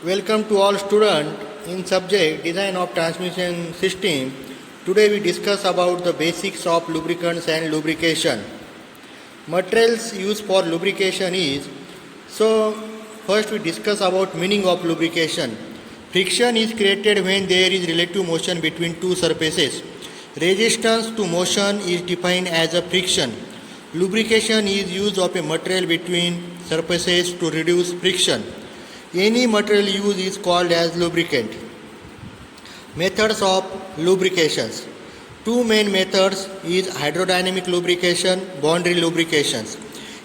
Welcome to all students in subject design of transmission system. Today we discuss about the basics of lubricants and lubrication. Materials used for lubrication is, first we discuss about meaning of lubrication. Friction is created when there is relative motion between two surfaces. Resistance to motion is defined as a friction. Lubrication is use of a material between surfaces to reduce friction. Any material used is called as lubricant. Methods of lubrications. Two main methods is hydrodynamic lubrication, boundary lubrications.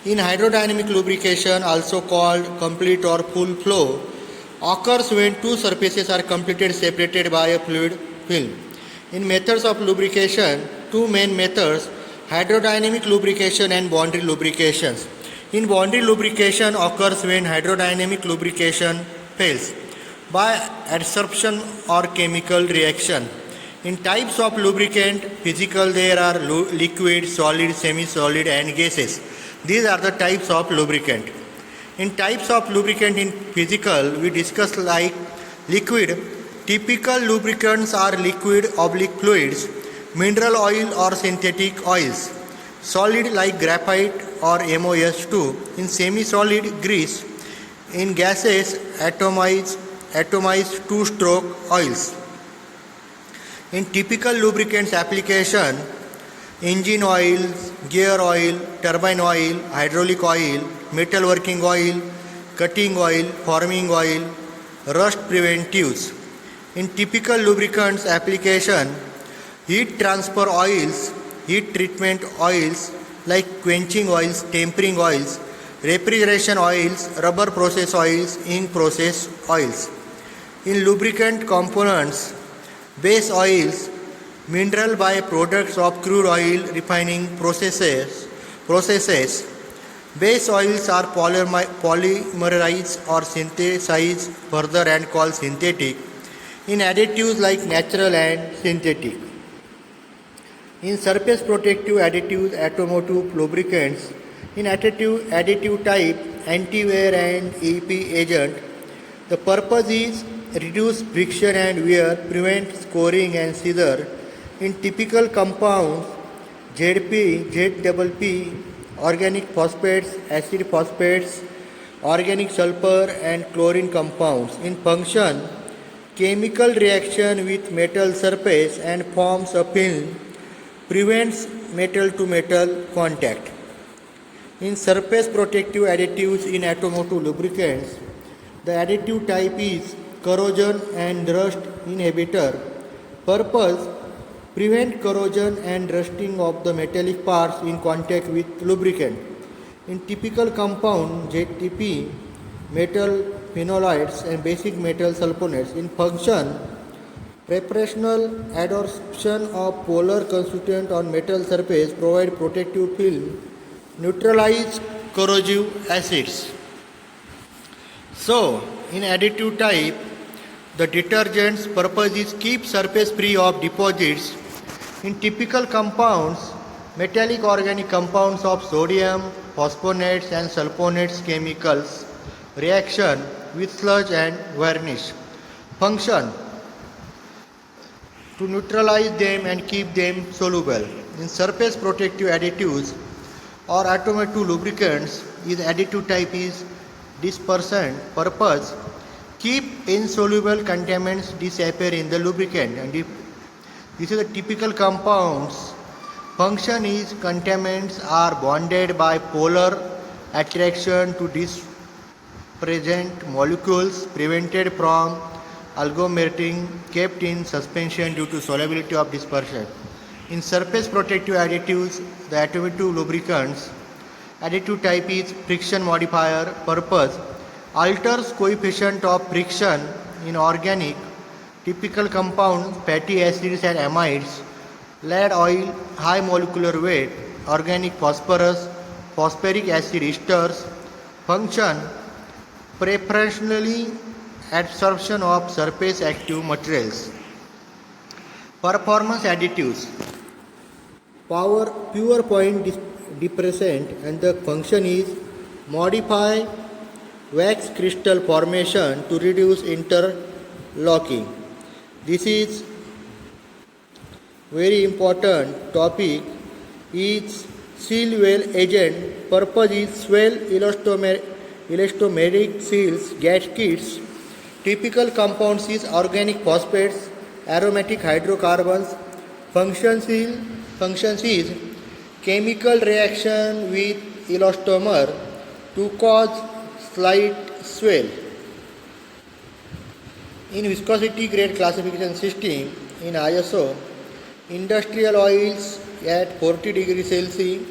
In hydrodynamic lubrication, also called complete or full flow, occurs when two surfaces are completely separated by a fluid film. In methods of lubrication, two main methods, hydrodynamic lubrication and boundary lubrications. In boundary lubrication occurs when hydrodynamic lubrication fails by adsorption or chemical reaction. In types of lubricant, physical there are liquid, solid, semi-solid and gases. These are the types of lubricant. In types of lubricant in physical, we discuss like liquid. Typical lubricants are liquid oblique fluids, mineral oil or synthetic oils. Solid like graphite or MOS2. In semi-solid, grease. In gases, atomized two-stroke oils. In typical lubricants application, engine oils, gear oil, turbine oil, hydraulic oil, metal working oil, cutting oil, forming oil, rust preventives. In typical lubricants application, heat transfer oils, heat treatment oils like quenching oils, tempering oils, refrigeration oils, rubber process oils, ink process oils. In lubricant components, base oils, mineral byproducts of crude oil refining processes. Base oils are polymerized or synthesized further and called synthetic. In additives like natural and synthetic. In surface protective additives, automotive lubricants. In additive type, anti-wear and EP agent, the purpose is reduce friction and wear, prevent scoring and seizure. In typical compounds, ZP, ZPP, organic phosphates, acid phosphates, organic sulfur and chlorine compounds. In function, chemical reaction with metal surface and forms a film, prevents metal to metal contact. In surface protective additives in automotive lubricants, the additive type is corrosion and rust inhibitor. Purpose, prevent corrosion and rusting of the metallic parts in contact with lubricant. In typical compound, ZTP, metal phenolides and basic metal sulfonates. In function, preparational adsorption of polar constituent on metal surface provide protective film, neutralize corrosive acids. So, in additive type, the detergent's purpose is keep surface free of deposits. In typical compounds, metallic organic compounds of sodium, phosphonates and sulfonates chemicals reaction with sludge and varnish. Function, to neutralize them and keep them soluble. In surface protective additives or automotive lubricants, is additive type is dispersant. Purpose, keep insoluble contaminants disappear in the lubricant. And if this is the typical compounds, function is contaminants are bonded by polar attraction to present molecules, prevented from agglomerating, kept in suspension due to solubility of dispersion. In surface protective additives, the automotive lubricants, additive type is friction modifier. Purpose, alters coefficient of friction in organic, typical compounds, fatty acids and amides, lead oil, high molecular weight, organic phosphorus, phosphoric acid esters. Function, preferentially adsorption of surface active materials. Performance additives, pure point depressant, and the function is modify wax crystal formation to reduce interlocking. This is very important topic. Is seal well agent purpose is swell elastomeric seals gaskets. Typical compounds is organic phosphates, aromatic hydrocarbons. Functions is chemical reaction with elastomer to cause slight swell. In viscosity grade classification system in ISO, industrial oils at 40 degrees Celsius,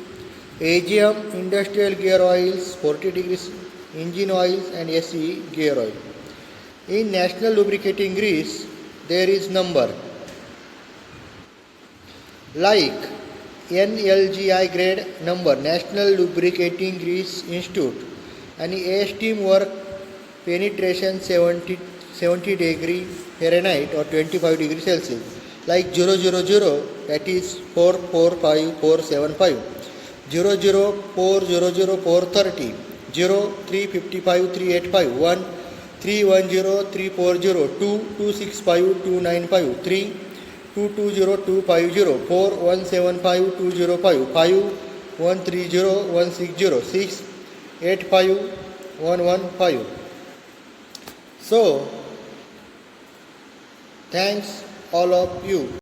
AGM industrial gear oils 40 degrees, engine oils and SE gear oil. In national lubricating grease, there is number like NLGI grade number National Lubricating Grease Institute and ASTM work penetration 70 degree Fahrenheit or 25 degrees Celsius like 000 that is 445475, 00400 0355 385, 1 310 340, 2 265 295, 3 220250, 4 175 205, 5 130 160, 6 85 115. So, thanks all of you.